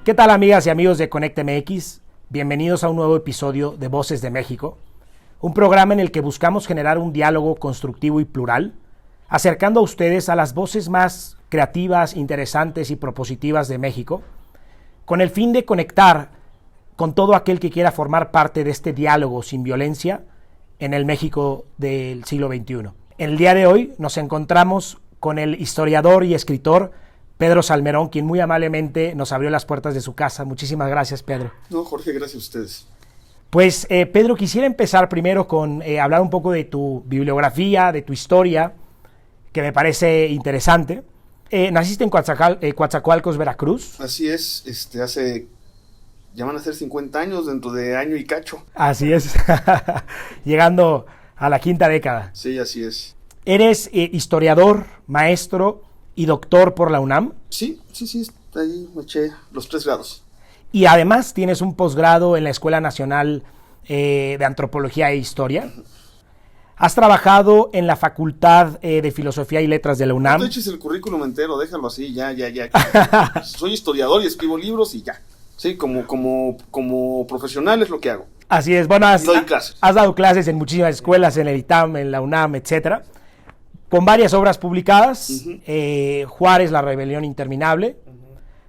¿Qué tal, amigas y amigos de Conecte MX? Bienvenidos a un nuevo episodio de Voces de México, un programa en el que buscamos generar un diálogo constructivo y plural, acercando a ustedes a las voces más creativas, interesantes y propositivas de México, con el fin de conectar con todo aquel que quiera formar parte de este diálogo sin violencia en el México del siglo XXI. El día de hoy nos encontramos con el historiador y escritor Pedro Salmerón, quien muy amablemente nos abrió las puertas de su casa. Muchísimas gracias, Pedro. No, Jorge, gracias a ustedes. Pues, Pedro, quisiera empezar primero con hablar un poco de tu bibliografía, de tu historia, que me parece interesante. Naciste en Coatzacoalcos, Veracruz. Así es, ya van a ser 50 años dentro de año y cacho. Así es, llegando a la quinta década. Sí, así es. Eres historiador, maestro y doctor por la UNAM. Sí, ahí me eché los 3 grados. Y además tienes un posgrado en la Escuela Nacional de Antropología e Historia. Has trabajado en la Facultad de Filosofía y Letras de la UNAM. No te eches el currículum entero, déjalo así, ya. Soy historiador y escribo libros y ya. Sí, como profesional es lo que hago. Así es, bueno, has dado clases en muchísimas escuelas, en el ITAM, en la UNAM, etcétera, con varias obras publicadas. Juárez, La Rebelión Interminable,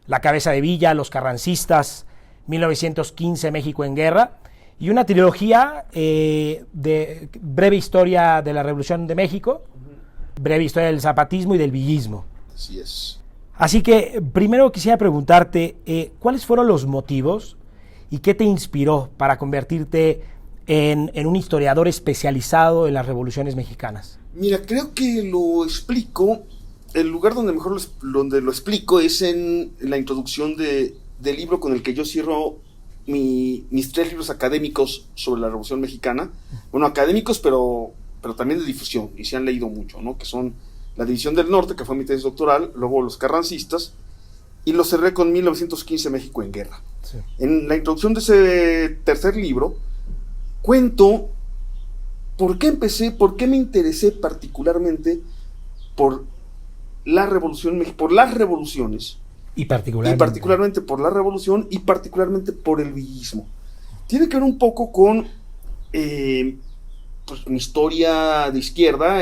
La Cabeza de Villa, Los Carrancistas, 1915, México en Guerra, y una trilogía de breve historia de la Revolución de México, breve historia del zapatismo y del villismo. Así es. Así que primero quisiera preguntarte, ¿cuáles fueron los motivos y qué te inspiró para convertirte en un historiador especializado en las revoluciones mexicanas? Mira, creo que lo explico, el lugar donde mejor donde lo explico es en la introducción del libro con el que yo cierro mis 3 libros académicos sobre la Revolución Mexicana. Bueno, académicos, pero también de difusión, y se han leído mucho, ¿no? Que son La División del Norte, que fue mi tesis doctoral, luego Los Carrancistas, y lo cerré con 1915, México en Guerra. Sí. En la introducción de ese tercer libro, cuento por qué me interesé particularmente por la revolución, por las revoluciones, y particularmente por la revolución, y particularmente por el villismo. Tiene que ver un poco con pues, mi historia de izquierda.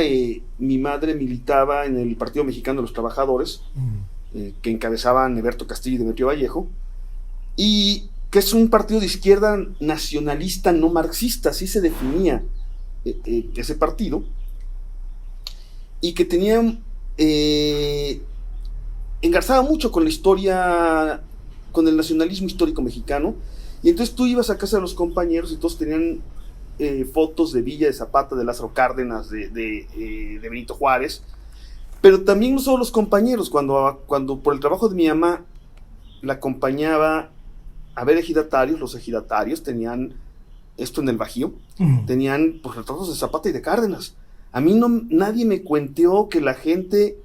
Mi madre militaba en el Partido Mexicano de los Trabajadores, que encabezaban Eberto Castillo y Demetrio Vallejo, y que es un partido de izquierda nacionalista no marxista, así se definía ese partido, y que tenía engarzaba mucho con la historia, con el nacionalismo histórico mexicano. Y entonces tú ibas a casa de los compañeros y todos tenían fotos de Villa, de Zapata, de Lázaro Cárdenas, de Benito Juárez, pero también no solo los compañeros. Cuando por el trabajo de mi mamá la acompañaba a ver ejidatarios, los ejidatarios tenían esto en el Bajío, tenían pues retratos de Zapata y de Cárdenas. A mí nadie me cuenteó que la gente,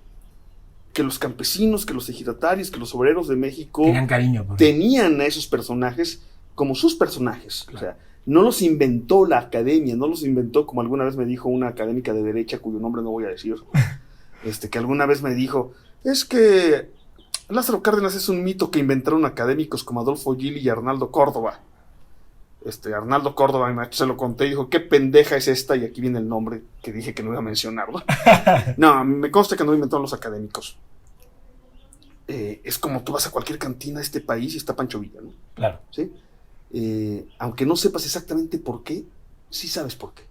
que los campesinos, que los ejidatarios, que los obreros de México tenían a esos personajes como sus personajes. Claro. O sea, no los inventó la academia, no los inventó, como alguna vez me dijo una académica de derecha, cuyo nombre no voy a decir, que alguna vez me dijo, es que Lázaro Cárdenas es un mito que inventaron académicos como Adolfo Gili y Arnaldo Córdoba. Arnaldo Córdoba, se lo conté y dijo, qué pendeja es esta, y aquí viene el nombre que dije que no iba a mencionarlo. No, me consta que no inventaron los académicos. Es como tú vas a cualquier cantina de este país y está Pancho Villa, ¿no? Claro. ¿Sí? Aunque no sepas exactamente por qué, sí sabes por qué.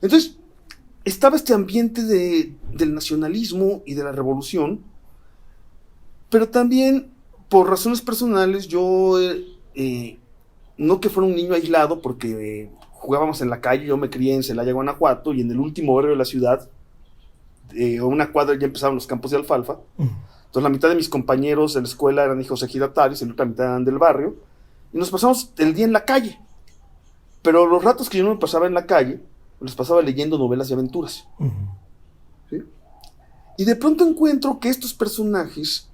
Entonces, estaba este ambiente del nacionalismo y de la revolución, pero también, por razones personales, yo... no que fuera un niño aislado, porque jugábamos en la calle. Yo me crié en Celaya, Guanajuato, y en el último barrio de la ciudad, a una cuadra ya empezaban los campos de alfalfa. Entonces la mitad de mis compañeros de la escuela eran hijos ejidatarios y la otra mitad eran del barrio, y nos pasamos el día en la calle. Pero los ratos que yo no me pasaba en la calle, los pasaba leyendo novelas de aventuras. ¿Sí? Y de pronto encuentro que estos personajes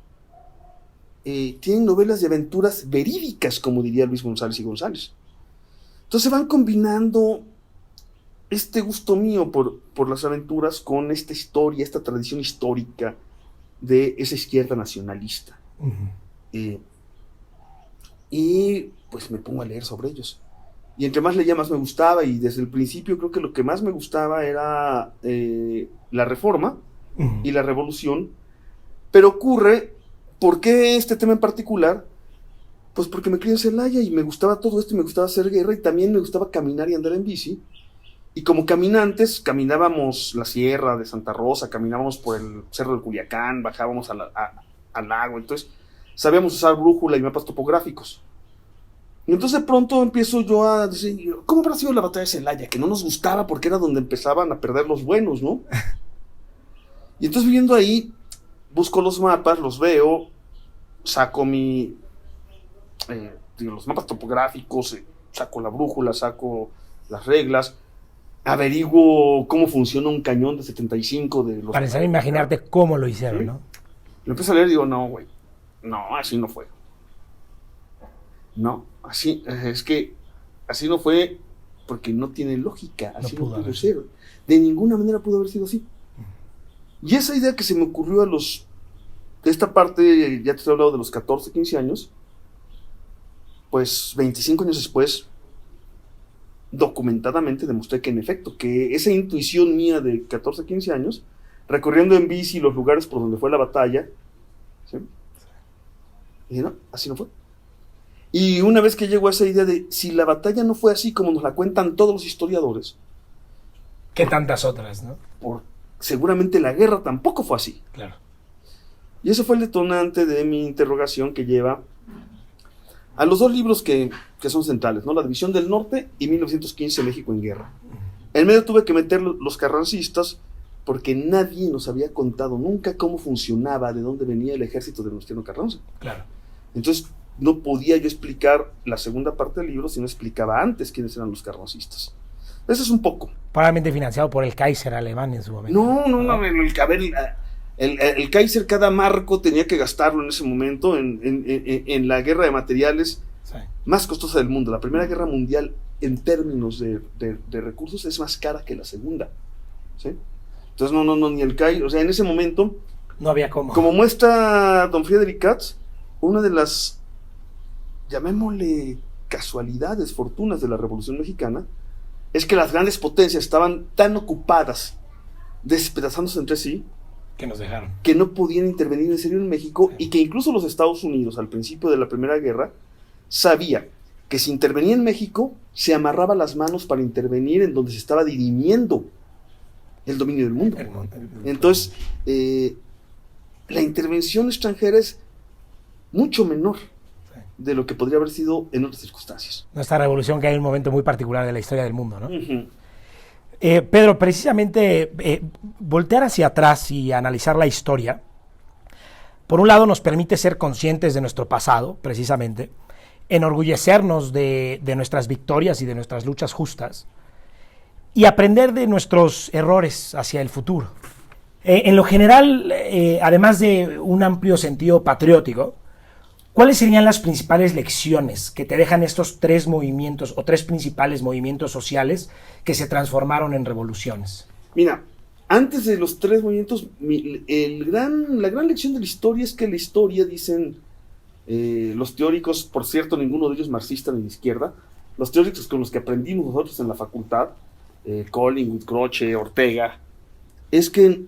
tienen novelas de aventuras verídicas, como diría Luis González y González. Entonces van combinando este gusto mío por las aventuras con esta historia, esta tradición histórica de esa izquierda nacionalista. y pues me pongo a leer sobre ellos. Y entre más leía, más me gustaba, y desde el principio creo que lo que más me gustaba era la Reforma y la Revolución. Pero ocurre, ¿por qué este tema en particular? Pues porque me crié en Celaya y me gustaba todo esto, y me gustaba hacer guerra, y también me gustaba caminar y andar en bici. Y como caminantes, caminábamos la sierra de Santa Rosa, caminábamos por el cerro del Culiacán, bajábamos al lago, entonces sabíamos usar brújula y mapas topográficos. Y entonces de pronto empiezo yo a decir, ¿cómo habrá sido la batalla de Celaya? Que no nos gustaba porque era donde empezaban a perder los buenos, ¿no? Y entonces viviendo ahí, busco los mapas, los veo, saco los mapas topográficos, saco la brújula, saco las reglas, averiguo cómo funciona un cañón de 75 de los... Para empezar a imaginarte cómo lo hicieron, ¿sí? ¿No? Lo empiezo a leer y digo, no, güey, no, así no fue. No, así, es que así no fue porque no tiene lógica, así no pudo ser. De ninguna manera pudo haber sido así. Y esa idea que se me ocurrió de esta parte, ya te he hablado de los 14, 15 años, pues 25 años después, documentadamente demostré que en efecto, que esa intuición mía de 14, 15 años, recorriendo en bici los lugares por donde fue la batalla, ¿sí? Y no, así no fue. Y una vez que llegó a esa idea de, si la batalla no fue así como nos la cuentan todos los historiadores, ¿qué tantas otras, no? Seguramente la guerra tampoco fue así. Claro. Y eso fue el detonante de mi interrogación, que lleva a los dos libros que son centrales, ¿no? La División del Norte y 1915, México en guerra. En medio tuve que meter los carrancistas porque nadie nos había contado nunca cómo funcionaba, de dónde venía el ejército de Venustiano Carranza. Claro. Entonces no podía yo explicar la segunda parte del libro si no explicaba antes quiénes eran los carrancistas. Eso es un poco. Probablemente financiado por el Kaiser alemán en su momento. No, a ver, el Kaiser, cada marco tenía que gastarlo en ese momento en la guerra de materiales, sí, más costosa del mundo. La Primera Guerra Mundial, en términos de recursos, es más cara que la Segunda, ¿sí? Entonces no, ni el Kaiser, o sea, en ese momento no había cómo. Como muestra don Friedrich Katz, una de las, llamémosle, casualidades, fortunas de la Revolución Mexicana, es que las grandes potencias estaban tan ocupadas despedazándose entre sí que nos dejaron, que no podían intervenir en serio en México, sí, y que incluso los Estados Unidos, al principio de la Primera Guerra, sabía que si intervenía en México, se amarraba las manos para intervenir en donde se estaba dirimiendo el dominio del mundo. Entonces, la intervención extranjera es mucho menor de lo que podría haber sido en otras circunstancias. Nuestra revolución, que hay un momento muy particular de la historia del mundo, ¿no? Uh-huh. Pedro, precisamente voltear hacia atrás y analizar la historia, por un lado nos permite ser conscientes de nuestro pasado, precisamente, enorgullecernos de nuestras victorias y de nuestras luchas justas, y aprender de nuestros errores hacia el futuro. En lo general, además de un amplio sentido patriótico, ¿cuáles serían las principales lecciones que te dejan estos tres movimientos o tres principales movimientos sociales que se transformaron en revoluciones? Mira, antes de los tres movimientos, la gran lección de la historia es que la historia, dicen los teóricos, por cierto, ninguno de ellos marxista ni de izquierda, los teóricos con los que aprendimos nosotros en la facultad, Collingwood, Croce, Ortega, es que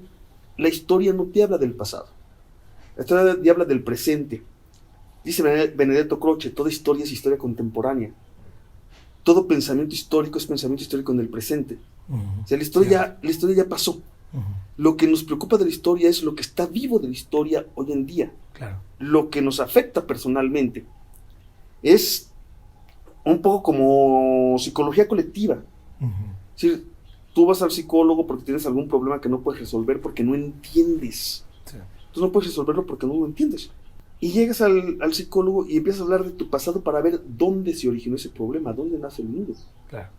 la historia no te habla del pasado, la historia te habla del presente. Dice Benedetto Croce, toda historia es historia contemporánea. Todo pensamiento histórico es pensamiento histórico en el presente. Uh-huh. O sea, la historia ya pasó. Uh-huh. Lo que nos preocupa de la historia es lo que está vivo de la historia hoy en día. Claro. Lo que nos afecta personalmente es un poco como psicología colectiva. Uh-huh. Es decir, tú vas al psicólogo porque tienes algún problema que no puedes resolver porque no entiendes. Sí. Entonces no puedes resolverlo porque no lo entiendes. Y llegas al psicólogo y empiezas a hablar de tu pasado para ver dónde se originó ese problema, dónde nace el mundo. Claro.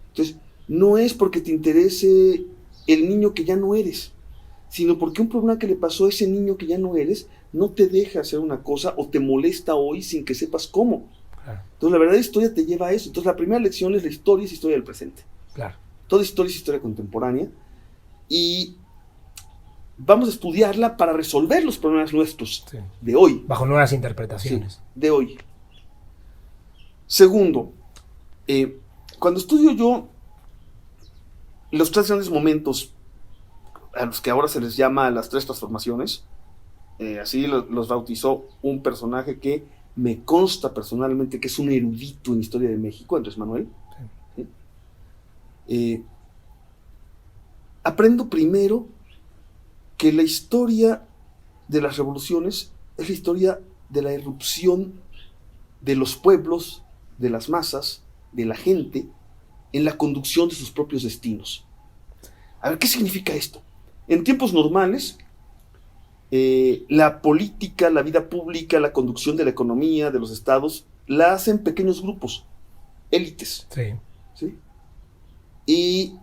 Entonces, no es porque te interese el niño que ya no eres, sino porque un problema que le pasó a ese niño que ya no eres no te deja hacer una cosa o te molesta hoy sin que sepas cómo. Claro. Entonces, la verdadera historia te lleva a eso. Entonces, la primera lección es la historia, es historia del presente. Claro. Toda historia es historia contemporánea y vamos a estudiarla para resolver los problemas nuestros, sí, de hoy. Bajo nuevas interpretaciones. Sí, de hoy. Segundo, cuando estudio yo los 3 grandes momentos a los que ahora se les llama las 3 transformaciones, así los bautizó un personaje que me consta personalmente que es un erudito en historia de México, Andrés Manuel. Sí. Aprendo primero que la historia de las revoluciones es la historia de la irrupción de los pueblos, de las masas, de la gente, en la conducción de sus propios destinos. A ver, ¿qué significa esto? En tiempos normales, la política, la vida pública, la conducción de la economía, de los estados, la hacen pequeños grupos, élites. Sí. ¿Sí? Y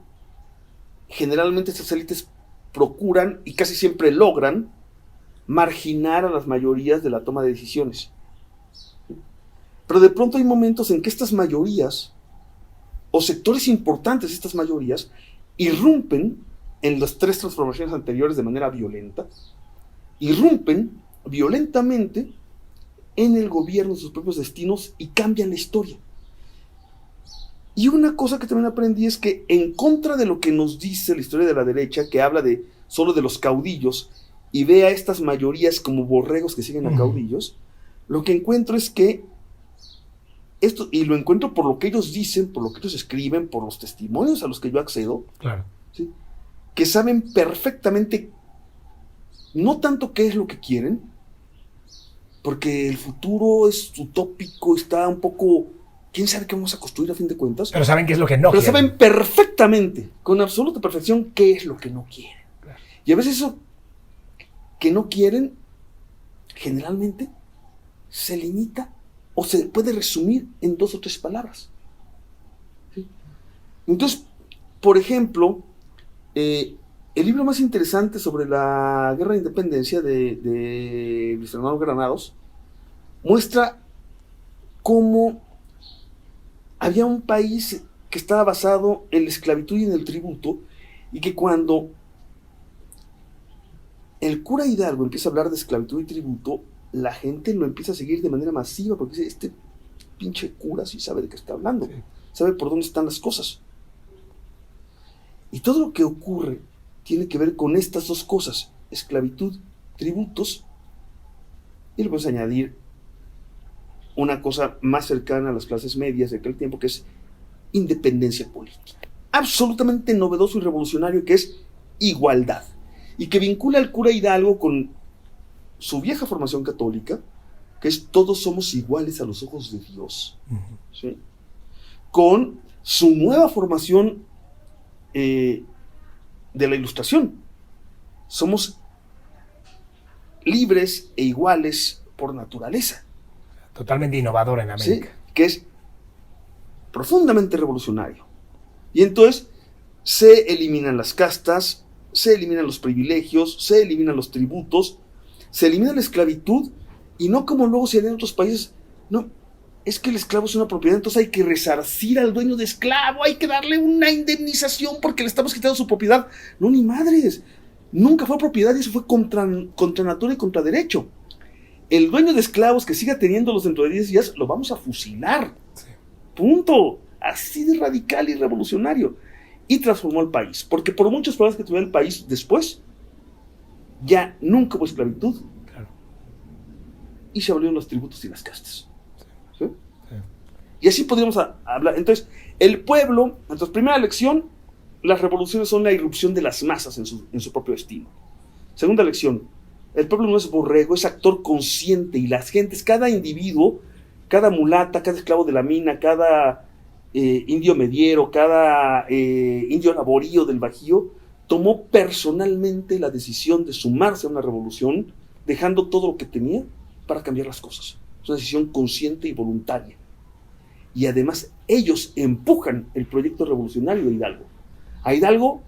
generalmente estas élites procuran, y casi siempre logran, marginar a las mayorías de la toma de decisiones. Pero de pronto hay momentos en que estas mayorías, o sectores importantes de estas mayorías, irrumpen en las 3 transformaciones anteriores de manera violenta, irrumpen violentamente en el gobierno de sus propios destinos y cambian la historia. Y una cosa que también aprendí es que, en contra de lo que nos dice la historia de la derecha, que habla solo de los caudillos y ve a estas mayorías como borregos que siguen a caudillos, lo que encuentro es que esto, y lo encuentro por lo que ellos dicen, por lo que ellos escriben, por los testimonios a los que yo accedo, Claro. ¿sí?, que saben perfectamente no tanto qué es lo que quieren, porque el futuro es utópico, está un poco, quién sabe qué vamos a construir a fin de cuentas, Pero saben qué es lo que no pero quieren. saben perfectamente, con absoluta perfección, qué es lo que no quieren. Claro. Y a veces eso que no quieren, generalmente, se limita o se puede resumir en 2 o 3 palabras. ¿Sí? Entonces, por ejemplo, el libro más interesante sobre la Guerra de Independencia de Luis Fernando Granados muestra cómo había un país que estaba basado en la esclavitud y en el tributo, y que cuando el cura Hidalgo empieza a hablar de esclavitud y tributo, la gente lo empieza a seguir de manera masiva, porque dice, este pinche cura sí sabe de qué está hablando, sí, sabe por dónde están las cosas. Y todo lo que ocurre tiene que ver con estas 2 cosas, esclavitud, tributos, y le podemos añadir una cosa más cercana a las clases medias de aquel tiempo, que es independencia política. Absolutamente novedoso y revolucionario, que es igualdad, y que vincula al cura Hidalgo con su vieja formación católica, que es todos somos iguales a los ojos de Dios, ¿sí?, con su nueva formación de la Ilustración. Somos libres e iguales por naturaleza. Totalmente innovador en América. ¿Sí?, que es profundamente revolucionario. Y entonces se eliminan las castas, se eliminan los privilegios, se eliminan los tributos, se elimina la esclavitud, y no como luego se haría en otros países, no, es que el esclavo es una propiedad, entonces hay que resarcir al dueño de esclavo, hay que darle una indemnización porque le estamos quitando su propiedad. No, ni madres, nunca fue propiedad, y eso fue contra natura y contra derecho. El dueño de esclavos que siga teniéndolos dentro de 10 días, lo vamos a fusilar. Sí. Punto. Así de radical y revolucionario. Y transformó el país, porque por muchos problemas que tuviera el país después, ya nunca hubo esclavitud. Claro. Y se abolieron los tributos y las castas. ¿Sí? Sí. Y así podríamos hablar. Entonces, el pueblo, entonces, primera lección, las revoluciones son la irrupción de las masas en su propio destino. Segunda lección, el pueblo no es borrego, es actor consciente, y las gentes, cada individuo, cada mulata, cada esclavo de la mina, cada indio mediero, cada indio laborío del Bajío, tomó personalmente la decisión de sumarse a una revolución, dejando todo lo que tenía para cambiar las cosas. Es una decisión consciente y voluntaria. Y además ellos empujan el proyecto revolucionario de Hidalgo. A Hidalgo,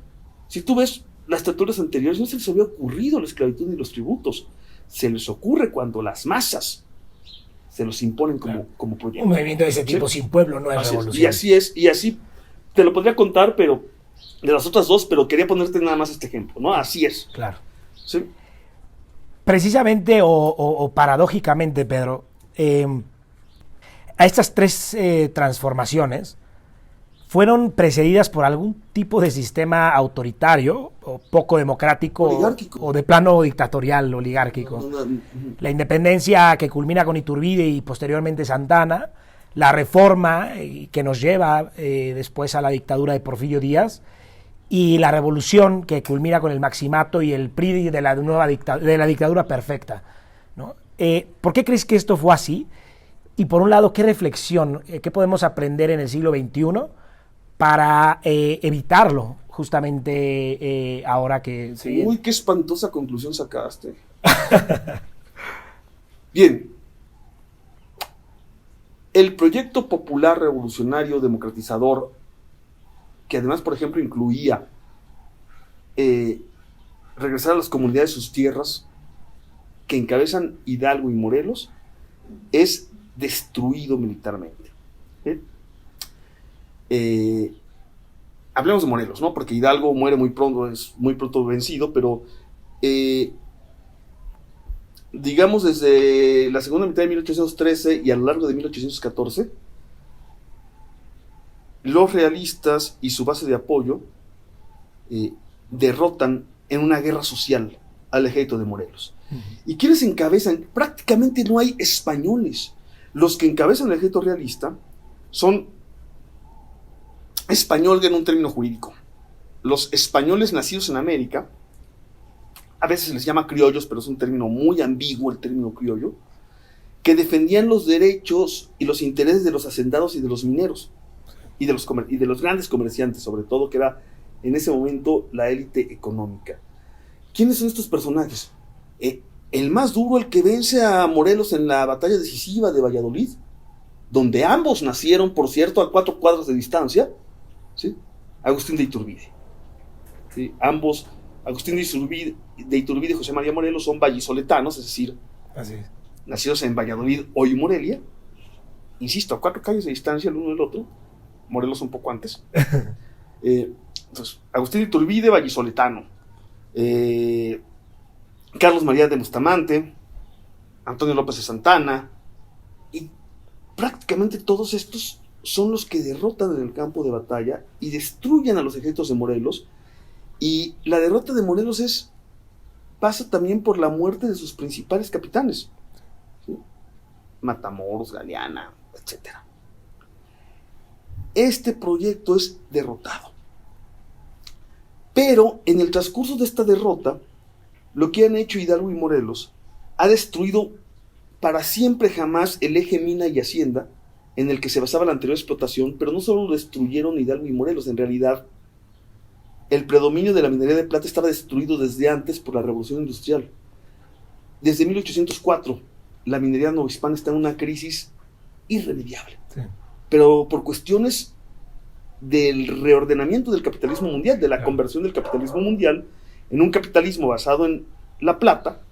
si tú ves las tertulias anteriores, no se les había ocurrido la esclavitud ni los tributos. Se les ocurre cuando las masas se los imponen como proyecto. Un movimiento de ese tipo, ¿sí?, sin pueblo no es así revolución. Y así te lo podría contar, pero de las otras 2, pero quería ponerte nada más este ejemplo, ¿no? Así es. Claro. ¿Sí? Precisamente o paradójicamente, Pedro, a estas tres transformaciones fueron precedidas por algún tipo de sistema autoritario o poco democrático o de plano dictatorial, oligárquico. La independencia que culmina con Iturbide y posteriormente Santana, la reforma que nos lleva después a la dictadura de Porfirio Díaz y la revolución que culmina con el maximato y el PRI de la nueva de la dictadura perfecta, ¿no? ¿Por qué crees que esto fue así? Y por un lado, ¿qué reflexión, qué podemos aprender en el siglo XXI para evitarlo justamente ahora que... Uy, qué espantosa conclusión sacaste. Bien. El proyecto popular revolucionario democratizador, que además, por ejemplo, incluía regresar a las comunidades de sus tierras, que encabezan Hidalgo y Morelos, es destruido militarmente. Hablemos de Morelos, ¿no? Porque Hidalgo muere muy pronto, es muy pronto vencido, pero digamos desde la segunda mitad de 1813 y a lo largo de 1814, los realistas y su base de apoyo derrotan en una guerra social al ejército de Morelos. ¿Y quiénes encabezan? Prácticamente no hay españoles. Los que encabezan el ejército realista son español en un término jurídico. Los españoles nacidos en América, a veces se les llama criollos, pero es un término muy ambiguo el término criollo, que defendían los derechos y los intereses de los hacendados y de los mineros, y de los grandes comerciantes, sobre todo, que era en ese momento la élite económica. ¿Quiénes son estos personajes? El más duro, el que vence a Morelos en la batalla decisiva de Valladolid, donde ambos nacieron, por cierto, a 4 cuadras de distancia, ¿sí? Agustín de Iturbide. ¿Sí? Ambos, Agustín de Iturbide y José María Morelos, son vallisoletanos, es decir, nacidos en Valladolid, hoy Morelia, insisto, a 4 calles de distancia el uno del otro, Morelos un poco antes. Entonces, Agustín de Iturbide, vallisoletano. Carlos María de Bustamante, Antonio López de Santana, y prácticamente todos estos son los que derrotan en el campo de batalla y destruyen a los ejércitos de Morelos. Y la derrota de Morelos pasa también por la muerte de sus principales capitanes, ¿sí? Matamoros, Galeana, etc. Este proyecto es derrotado. Pero en el transcurso de esta derrota, lo que han hecho Hidalgo y Morelos ha destruido para siempre jamás el eje mina y hacienda en el que se basaba la anterior explotación, pero no solo lo destruyeron Hidalgo y Morelos, en realidad el predominio de la minería de plata estaba destruido desde antes por la revolución industrial. Desde 1804, la minería novohispana está en una crisis irremediable, sí. Pero por cuestiones del reordenamiento del capitalismo mundial, de la conversión del capitalismo mundial en un capitalismo basado en la plata,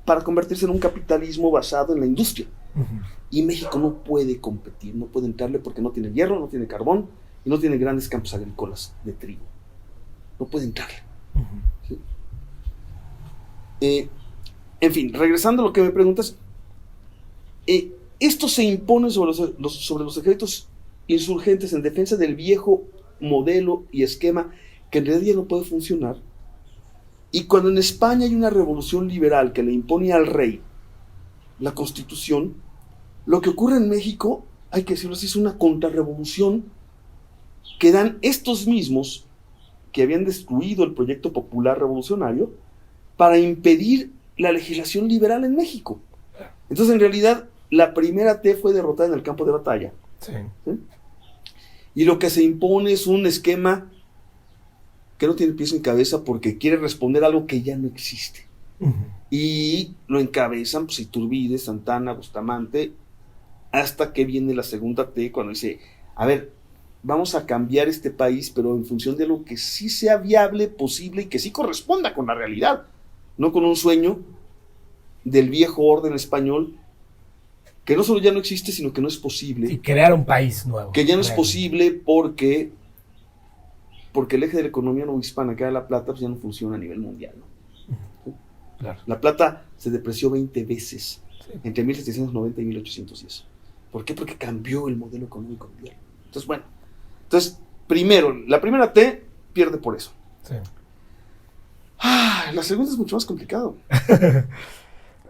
para convertirse en un capitalismo basado en la industria. Y México no puede competir, no puede entrarle porque no tiene hierro, no tiene carbón y no tiene grandes campos agrícolas de trigo. No puede entrarle. ¿Sí? En fin, regresando a lo que me preguntas, esto se impone sobre los ejércitos insurgentes en defensa del viejo modelo y esquema que en realidad ya no puede funcionar. Y cuando en España hay una revolución liberal que le impone al rey la Constitución, lo que ocurre en México, hay que decirlo así, es una contrarrevolución que dan estos mismos que habían destruido el proyecto popular revolucionario para impedir la legislación liberal en México. Entonces, en realidad, la primera T fue derrotada en el campo de batalla. Sí. ¿Sí? Y lo que se impone es un esquema que no tiene pies en cabeza porque quiere responder a algo que ya no existe. Y lo encabezan pues, Iturbide, Santana, Bustamante, hasta que viene la segunda T cuando dice, a ver, vamos a cambiar este país, pero en función de algo que sí sea viable, posible y que sí corresponda con la realidad, no con un sueño del viejo orden español que no solo ya no existe, sino que no es posible. Y crear un país nuevo. Que ya no es posible porque el eje de la economía no hispana, que era la plata, pues ya no funciona a nivel mundial, ¿no? ¿Sí? Claro. La plata se depreció 20 veces, sí, entre 1790 y 1810. ¿Por qué? Porque cambió el modelo económico mundial. Entonces, bueno. Entonces, primero, la primera T pierde por eso. Sí. La segunda es mucho más complicado.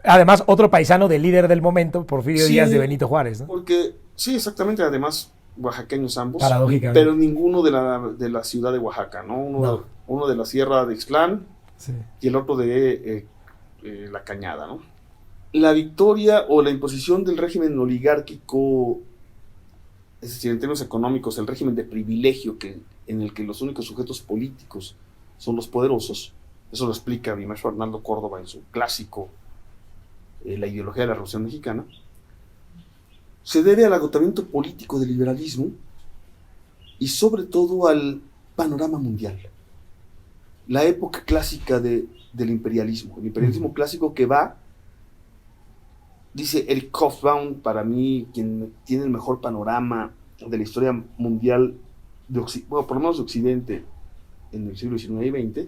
Además, otro paisano del líder del momento, Porfirio Díaz de Benito Juárez, ¿no? Porque, sí, exactamente, además, oaxaqueños ambos. Paradójicamente. Pero ninguno de la ciudad de Oaxaca, ¿no? Uno de la Sierra de Ixtlán, sí, y el otro de La Cañada, ¿no? La victoria o la imposición del régimen oligárquico, es decir, en términos económicos, el régimen de privilegio en el que los únicos sujetos políticos son los poderosos, eso lo explica mi maestro Arnaldo Córdoba en su clásico La ideología de la Revolución Mexicana, se debe al agotamiento político del liberalismo y sobre todo al panorama mundial. La época clásica del imperialismo, el imperialismo clásico que va, dice Eric Hobsbawm, para mí, quien tiene el mejor panorama de la historia mundial, bueno, por lo menos de Occidente, en el siglo XIX y XX,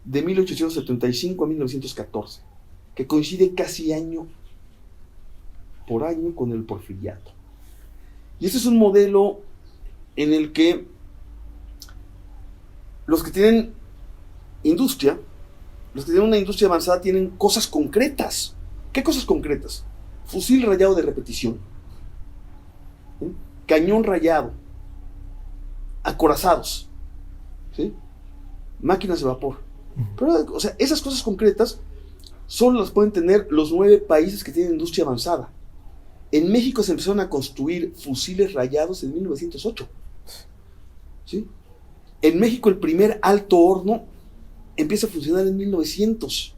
de 1875 a 1914, que coincide casi año por año con el porfiriato. Y este es un modelo en el que los que tienen industria, los que tienen una industria avanzada, tienen cosas concretas. ¿Qué cosas concretas? Fusil rayado de repetición, ¿sí? Cañón rayado, acorazados, ¿sí? Máquinas de vapor. Pero, o sea, esas cosas concretas solo las pueden tener los 9 países que tienen industria avanzada. En México se empezaron a construir fusiles rayados en 1908. ¿Sí? En México el primer alto horno empieza a funcionar en 1900.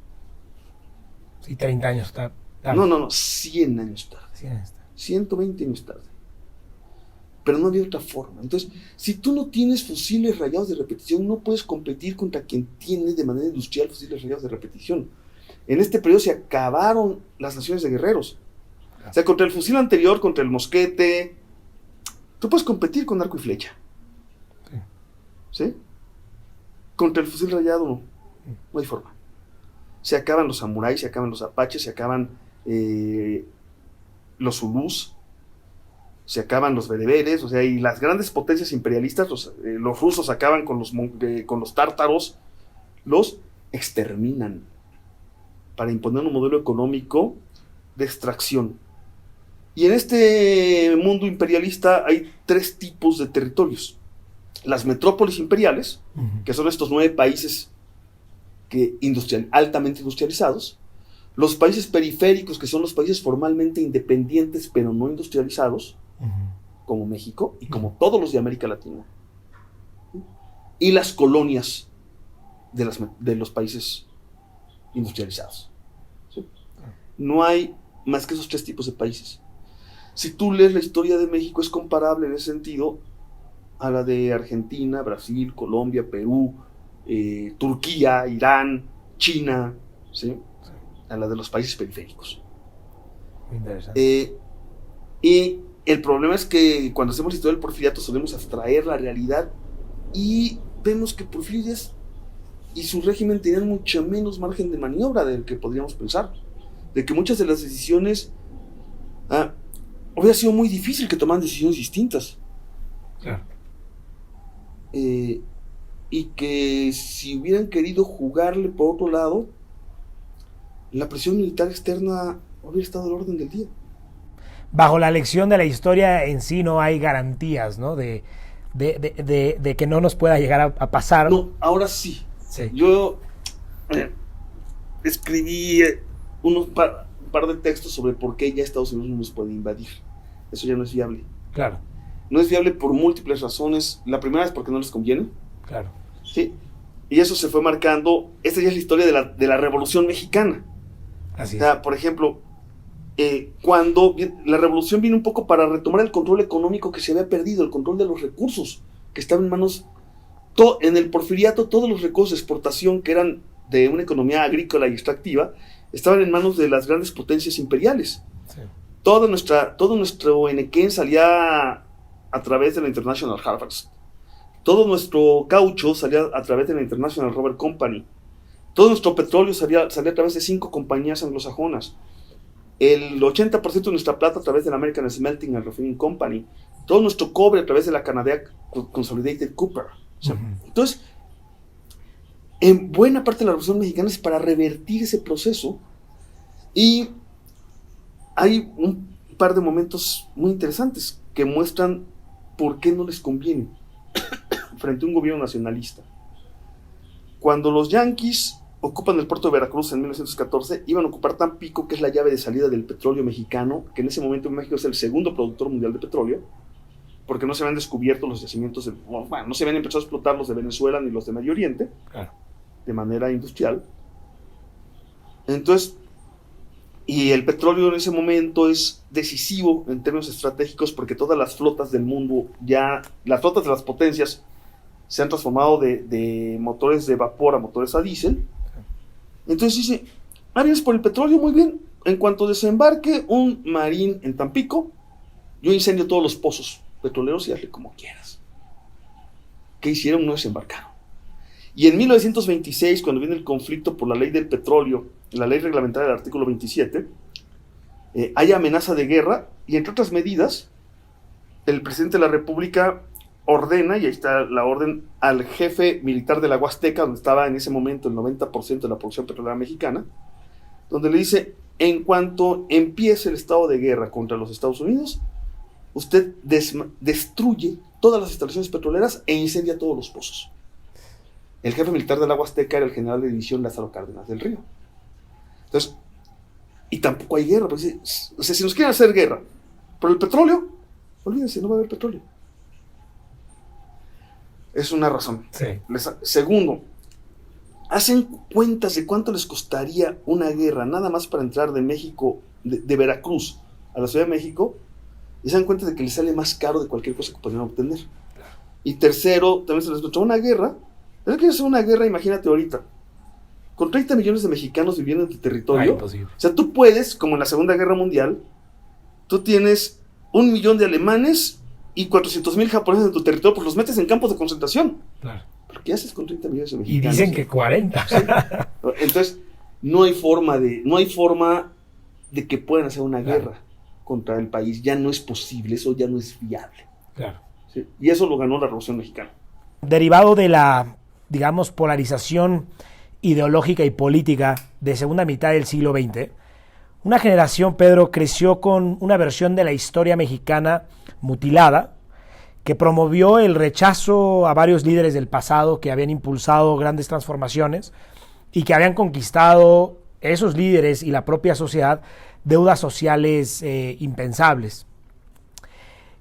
Sí, 30 años tarde. No, 100 años tarde. 120 años tarde. Pero no había otra forma. Entonces, si tú no tienes fusiles rayados de repetición, no puedes competir contra quien tiene de manera industrial fusiles rayados de repetición. En este periodo se acabaron las naciones de guerreros. O sea, contra el fusil anterior, contra el mosquete, tú puedes competir con arco y flecha. ¿Sí? Contra el fusil rayado no hay forma. Se acaban los samuráis, se acaban los apaches, se acaban los zulús, se acaban los bereberes, o sea, y las grandes potencias imperialistas, los rusos acaban con los tártaros, los exterminan para imponer un modelo económico de extracción. Y en este mundo imperialista hay 3 tipos de territorios. Las metrópolis imperiales, que son estos 9 países altamente industrializados. Los países periféricos, que son los países formalmente independientes pero no industrializados, como México y como todos los de América Latina. Y las colonias de los países industrializados. ¿Sí? No hay más que esos 3 tipos de países. Si tú lees la historia de México, es comparable en ese sentido a la de Argentina, Brasil, Colombia, Perú, Turquía, Irán, China, ¿sí? A la de los países periféricos. Interesante. Y el problema es que cuando hacemos historia del porfiriato solemos abstraer la realidad y vemos que Porfirio Díaz y su régimen tenían mucho menos margen de maniobra del que podríamos pensar, de que muchas de las decisiones hubiera sido muy difícil que tomaran decisiones distintas. Claro. Y que si hubieran querido jugarle por otro lado, la presión militar externa hubiera estado al orden del día. Bajo la lección de la historia en sí no hay garantías, ¿no? De que no nos pueda llegar a pasar. No, ahora sí. Yo escribí un par de textos sobre por qué ya Estados Unidos no nos puede invadir. Eso ya no es viable. Claro. No es viable por múltiples razones. La primera es porque no les conviene. Claro. Sí. Y eso se fue marcando. Esta ya es la historia de la Revolución Mexicana. Así es. O sea, por ejemplo, cuando la revolución vino un poco para retomar el control económico que se había perdido, el control de los recursos que estaban en manos. En el porfiriato, todos los recursos de exportación que eran de una economía agrícola y extractiva estaban en manos de las grandes potencias imperiales. Sí. Todo nuestro enequén salía a través de la International Harvest. Todo nuestro caucho salía a través de la International Rubber Company. Todo nuestro petróleo salía a través de 5 compañías anglosajonas. el 80% de nuestra plata a través de la American Smelting and Refining Company, todo nuestro cobre a través de la Canadian Consolidated Copper. O sea, entonces, en buena parte de la Revolución Mexicana es para revertir ese proceso, y hay un par de momentos muy interesantes que muestran por qué no les conviene frente a un gobierno nacionalista. Cuando los yanquis ocupan el puerto de Veracruz en 1914, iban a ocupar Tampico, que es la llave de salida del petróleo mexicano, que en ese momento México es el segundo productor mundial de petróleo, porque no se habían descubierto los yacimientos, no se habían empezado a explotar los de Venezuela ni los de Medio Oriente, claro, de manera industrial. Entonces, y el petróleo en ese momento es decisivo en términos estratégicos, porque todas las flotas del mundo, las flotas de las potencias, se han transformado de motores de vapor a motores a diésel. Entonces dice, vienes por el petróleo, muy bien, en cuanto desembarque un marín en Tampico, yo incendio todos los pozos petroleros y hazle como quieras. ¿Qué hicieron? No desembarcaron. Y en 1926, cuando viene el conflicto por la ley del petróleo, la ley reglamentaria del artículo 27, hay amenaza de guerra, y entre otras medidas, el presidente de la República ordena, y ahí está la orden, al jefe militar de la Huasteca, donde estaba en ese momento el 90% de la producción petrolera mexicana, donde le dice, en cuanto empiece el estado de guerra contra los Estados Unidos, usted destruye todas las instalaciones petroleras e incendia todos los pozos. El jefe militar de la Huasteca era el general de división Lázaro Cárdenas del Río. Entonces, y tampoco hay guerra, pues, o sea, si nos quieren hacer guerra por el petróleo, olvídense, no va a haber petróleo. Es una razón. Sí. Segundo, hacen cuentas de cuánto les costaría una guerra nada más para entrar de México, de Veracruz a la Ciudad de México, y se dan cuenta de que les sale más caro de cualquier cosa que podrían obtener. Claro. Y tercero, también se les escucha una guerra. ¿No quieres hacer una guerra? Imagínate ahorita, con 30 millones de mexicanos viviendo en tu territorio. Imposible. O sea, tú puedes, como en la Segunda Guerra Mundial, tú tienes 1 millón de alemanes y 400,000 japoneses en tu territorio, pues los metes en campos de concentración. Claro. ¿Pero qué haces con 30 millones de mexicanos? Y dicen que 40. ¿Sí? Entonces, no hay forma de que puedan hacer una guerra contra el país. Ya no es posible, eso ya no es viable. Claro. ¿Sí? Y eso lo ganó la Revolución Mexicana. Derivado de la, digamos, polarización ideológica y política de segunda mitad del siglo XX, una generación, Pedro, creció con una versión de la historia mexicana mutilada, que promovió el rechazo a varios líderes del pasado que habían impulsado grandes transformaciones y que habían conquistado esos líderes y la propia sociedad deudas sociales impensables.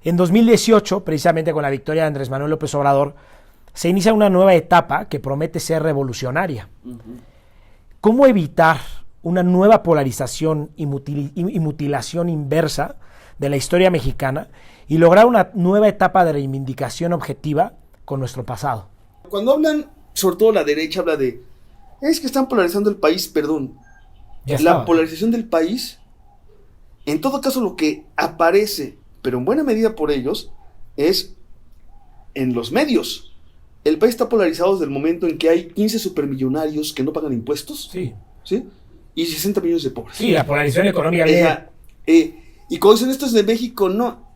En 2018, precisamente con la victoria de Andrés Manuel López Obrador, se inicia una nueva etapa que promete ser revolucionaria. ¿Cómo evitar una nueva polarización y mutilación inversa de la historia mexicana y lograr una nueva etapa de reivindicación objetiva con nuestro pasado? Cuando hablan, sobre todo la derecha, habla de, es que están polarizando el país, perdón. La polarización del país, en todo caso lo que aparece, pero en buena medida por ellos, es en los medios. El país está polarizado desde el momento en que hay 15 supermillonarios que no pagan impuestos. Sí. ¿Sí? Y 60 millones de pobres. Sí, la polarización económica. Y como dicen estos de México, no.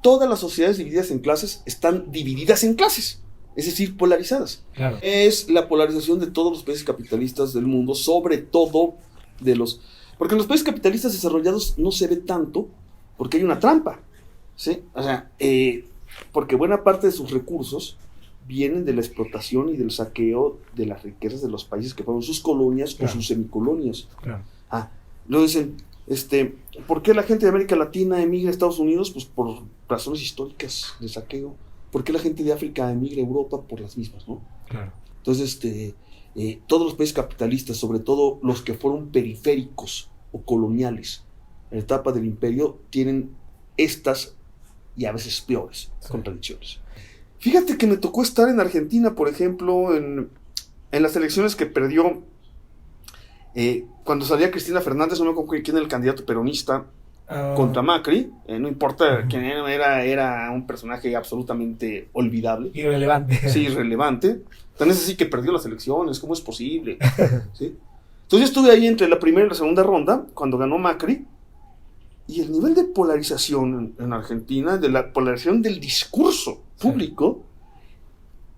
Todas las sociedades divididas en clases están divididas en clases. Es decir, polarizadas. Claro. Es la polarización de todos los países capitalistas del mundo, sobre todo de los... Porque en los países capitalistas desarrollados no se ve tanto, porque hay una trampa. ¿Sí? O sea, porque buena parte de sus recursos vienen de la explotación y del saqueo de las riquezas de los países que fueron sus colonias, claro, o sus semicolonias. Claro. Luego dicen, ¿por qué la gente de América Latina emigra a Estados Unidos? Pues por razones históricas de saqueo. ¿Por qué la gente de África emigra a Europa? Por las mismas, ¿no? Claro. Entonces, todos los países capitalistas, sobre todo los que fueron periféricos o coloniales en la etapa del imperio, tienen estas y a veces peores contradicciones. Fíjate que me tocó estar en Argentina, por ejemplo, en las elecciones que perdió cuando salía Cristina Fernández, no me acuerdo quién era el candidato peronista contra Macri, no importa quién era un personaje absolutamente olvidable. Irrelevante. Sí, irrelevante. Tan es así que perdió las elecciones, ¿cómo es posible? ¿Sí? Entonces yo estuve ahí entre la primera y la segunda ronda, cuando ganó Macri, Y el nivel de polarización en Argentina, de la polarización del discurso público,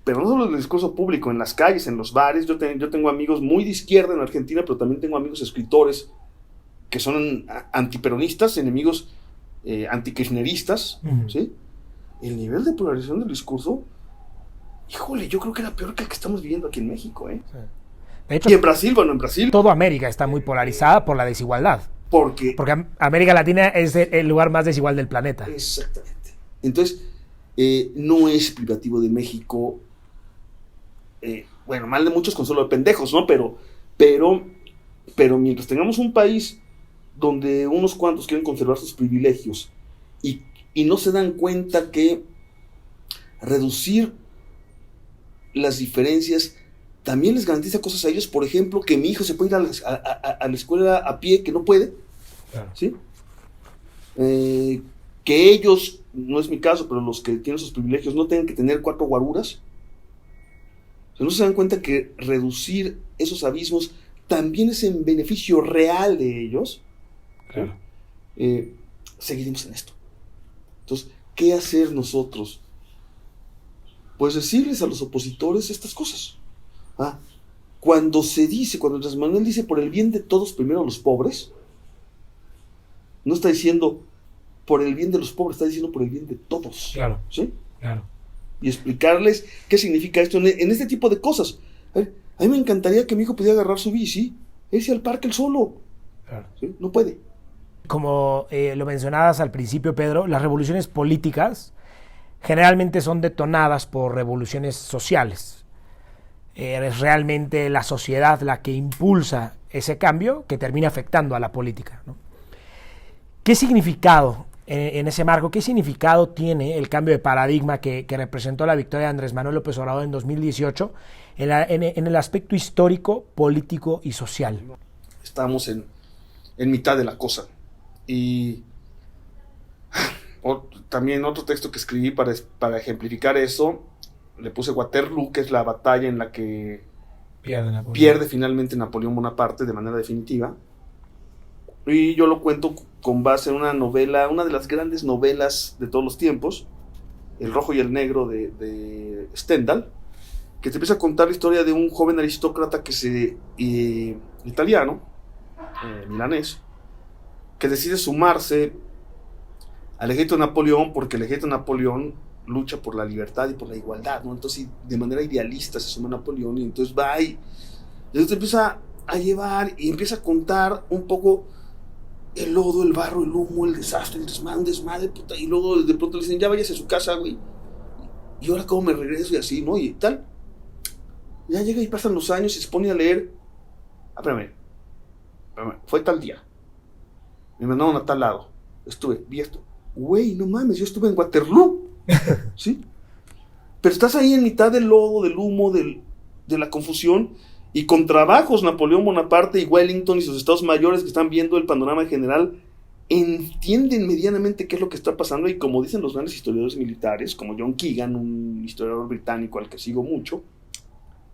pero no solo del discurso público, en las calles, en los bares. Yo tengo amigos muy de izquierda en Argentina, pero también tengo amigos escritores que son antiperonistas, enemigos antikirchneristas, ¿sí? El nivel de polarización del discurso, híjole, yo creo que era peor que el que estamos viviendo aquí en México, ¿eh? Sí. De hecho, y en Brasil, bueno, en Brasil... toda América está muy polarizada por la desigualdad. Porque América Latina es el lugar más desigual del planeta. Exactamente. Entonces, no es privativo de México, bueno, mal de muchos consuelo de pendejos, ¿no? Pero mientras tengamos un país donde unos cuantos quieren conservar sus privilegios y no se dan cuenta que reducir las diferencias también les garantiza cosas a ellos. Por ejemplo, que mi hijo se puede ir a la escuela a pie, que no puede, claro. ¿Sí? Que ellos, no es mi caso, pero los que tienen sus privilegios no tengan que tener 4 guaruras. O sea, no se dan cuenta que reducir esos abismos también es en beneficio real de ellos. Claro. Seguiremos en esto. Entonces, ¿qué hacer nosotros? Pues decirles a los opositores estas cosas. Cuando Andrés Manuel dice por el bien de todos, primero los pobres, no está diciendo por el bien de los pobres, está diciendo por el bien de todos. Claro. ¿Sí? Claro. Y explicarles qué significa esto en este tipo de cosas. A mí me encantaría que mi hijo pudiera agarrar su bici, irse al parque él solo. Claro. ¿Sí? No puede. Como lo mencionabas al principio, Pedro, las revoluciones políticas generalmente son detonadas por revoluciones sociales. Es realmente la sociedad la que impulsa ese cambio que termina afectando a la política, ¿no? ¿Qué significado, en ese marco, qué significado tiene el cambio de paradigma que representó la victoria de Andrés Manuel López Obrador en 2018 en el aspecto histórico, político y social? Estamos en mitad de la cosa. Y también otro texto que escribí para ejemplificar eso, le puse Waterloo, que es la batalla en la que pierde finalmente Napoleón Bonaparte de manera definitiva. Y yo lo cuento con base en una novela, una de las grandes novelas de todos los tiempos, El Rojo y el Negro de Stendhal, que te empieza a contar la historia de un joven aristócrata italiano, milanés, que decide sumarse al ejército de Napoleón, porque el ejército de Napoleón lucha por la libertad y por la igualdad, ¿no? Entonces, de manera idealista se suma a Napoleón, y entonces va y entonces te empieza a llevar y empieza a contar un poco el lodo, el barro, el humo, el desastre, el desmadre, puta, y luego de pronto le dicen, ya váyase a su casa, güey, y ahora cómo me regreso y así, ¿no? Y tal. Ya llega y pasan los años y se pone a leer. Espérame, fue tal día, me mandaron a tal lado, vi esto. Güey, no mames, yo estuve en Waterloo. ¿Sí? Pero estás ahí en mitad del lodo, del humo, de la confusión, y con trabajos Napoleón Bonaparte y Wellington y sus estados mayores que están viendo el panorama general entienden medianamente qué es lo que está pasando. Y como dicen los grandes historiadores militares, como John Keegan, un historiador británico al que sigo mucho,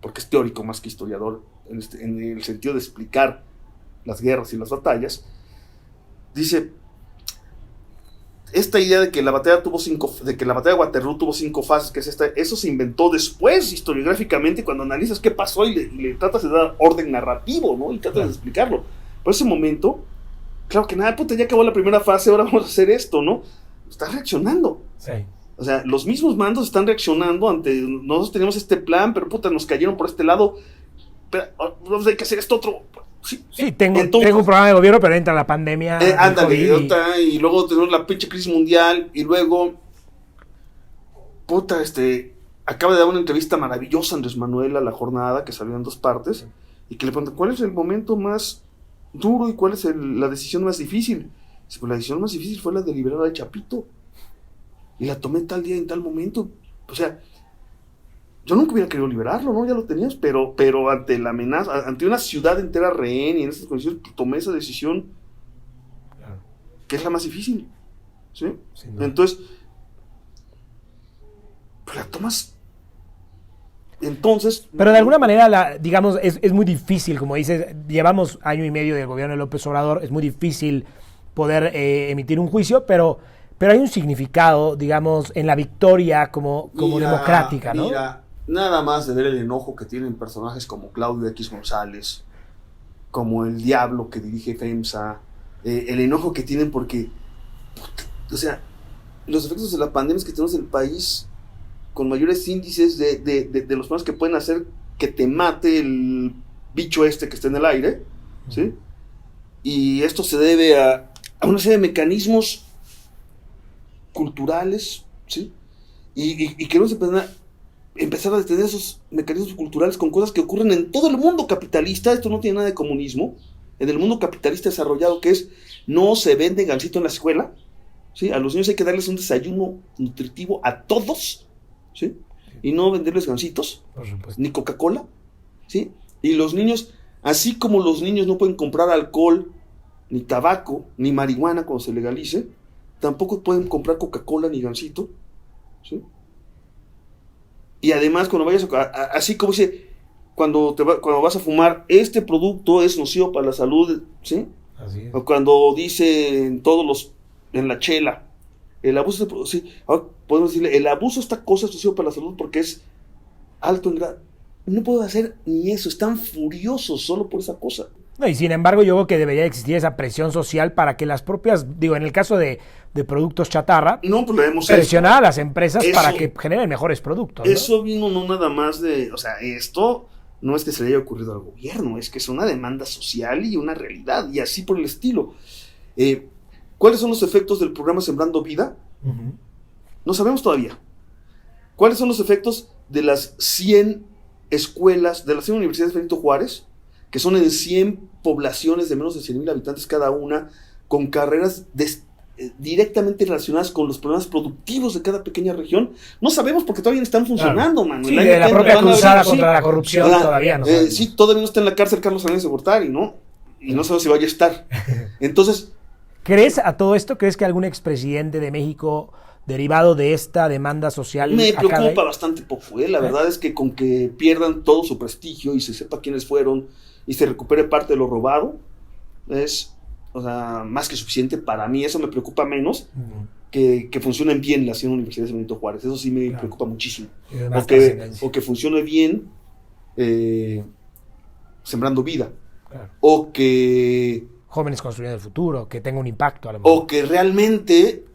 porque es teórico más que historiador en el sentido de explicar las guerras y las batallas, dice: esta idea de que la batalla de Waterloo tuvo 5 fases, que es eso se inventó después historiográficamente, cuando analizas qué pasó y le tratas de dar orden narrativo, ¿no? Y tratas de explicarlo. Por ese momento, claro que nada, puta, ya acabó la primera fase, ahora vamos a hacer esto, ¿no? Está reaccionando. Sí. O sea, los mismos mandos están reaccionando ante, nosotros teníamos este plan, pero puta, nos cayeron por este lado, pero hay que hacer esto otro. Sí, tengo un programa de gobierno, pero entra la pandemia. Ándale, y luego tenemos la pinche crisis mundial, y luego, puta, acaba de dar una entrevista maravillosa Andrés Manuel a La Jornada, que salió en 2 partes, y que le preguntan, ¿cuál es el momento más duro y cuál es la decisión más difícil? Dice, pues la decisión más difícil fue la de liberar al Chapito, y la tomé tal día en tal momento. O sea, yo nunca hubiera querido liberarlo, ¿no? Ya lo tenías, pero ante la amenaza, ante una ciudad entera rehén y en esas condiciones, pues, tomé esa decisión, claro, que es la más difícil, ¿sí? Sí, no. Entonces, pues la tomas. Entonces. Pero de alguna manera, digamos, es muy difícil, como dices, llevamos año y medio del gobierno de López Obrador, es muy difícil poder emitir un juicio, pero hay un significado, digamos, en la victoria como democrática, ¿no? Mira, nada más de ver el enojo que tienen personajes como Claudio X González, como el Diablo que dirige FEMSA, el enojo que tienen porque, o sea, los efectos de la pandemia es que tenemos el país con mayores índices de los problemas que pueden hacer que te mate el bicho que está en el aire, ¿sí? Y esto se debe a una serie de mecanismos culturales, ¿sí? Y queremos empezar a detener esos mecanismos culturales con cosas que ocurren en todo el mundo capitalista. Esto no tiene nada de comunismo. En el mundo capitalista desarrollado, que es, no se vende gansito en la escuela, ¿sí? A los niños hay que darles un desayuno nutritivo a todos, ¿sí? Y no venderles gansitos, ni Coca-Cola, ¿sí? Y los niños, así como los niños no pueden comprar alcohol, ni tabaco, ni marihuana cuando se legalice, tampoco pueden comprar Coca-Cola ni gansito, ¿sí? Y además, cuando vayas así como dice, cuando vas a fumar, este producto es nocivo para la salud, ¿sí? Así es. O cuando dicen en la chela, el abuso, sí, ahora podemos decirle, el abuso de esta cosa es nocivo para la salud porque es alto en grado. No puedo hacer ni eso, están furiosos solo por esa cosa. No, y sin embargo yo creo que debería existir esa presión social para que las propias, digo, en el caso de productos chatarra, no, pues presionar a las empresas para que generen mejores productos, ¿no? Eso vino no nada más de, o sea, esto no es que se le haya ocurrido al gobierno, es que es una demanda social y una realidad, y así por el estilo. ¿Cuáles son los efectos del programa Sembrando Vida? Uh-huh. No sabemos todavía. ¿Cuáles son los efectos de las 100 escuelas, de las 100 universidades de Benito Juárez, que son en 100 poblaciones de menos de 100,000 habitantes cada una, con carreras directamente relacionadas con los problemas productivos de cada pequeña región? No sabemos porque todavía no están funcionando, claro. Sí, de la propia cruzada contra la corrupción todavía no sabemos. Sí, todavía no está en la cárcel Carlos Salinas de Gortari, ¿no? Y no sabemos si vaya a estar. Entonces, ¿crees a todo esto? ¿Crees que algún expresidente de México, derivado de esta demanda social, me preocupa bastante poco, La verdad es que con que pierdan todo su prestigio y se sepa quiénes fueron y se recupere parte de lo robado, es, o sea, más que suficiente para mí. Eso me preocupa menos que funcionen bien las 100 universidades de Benito Juárez. Eso sí me preocupa muchísimo. O que funcione bien Sembrando Vida. Claro. O que Jóvenes Construyendo el Futuro, que tenga un impacto a lo mejor. O que realmente,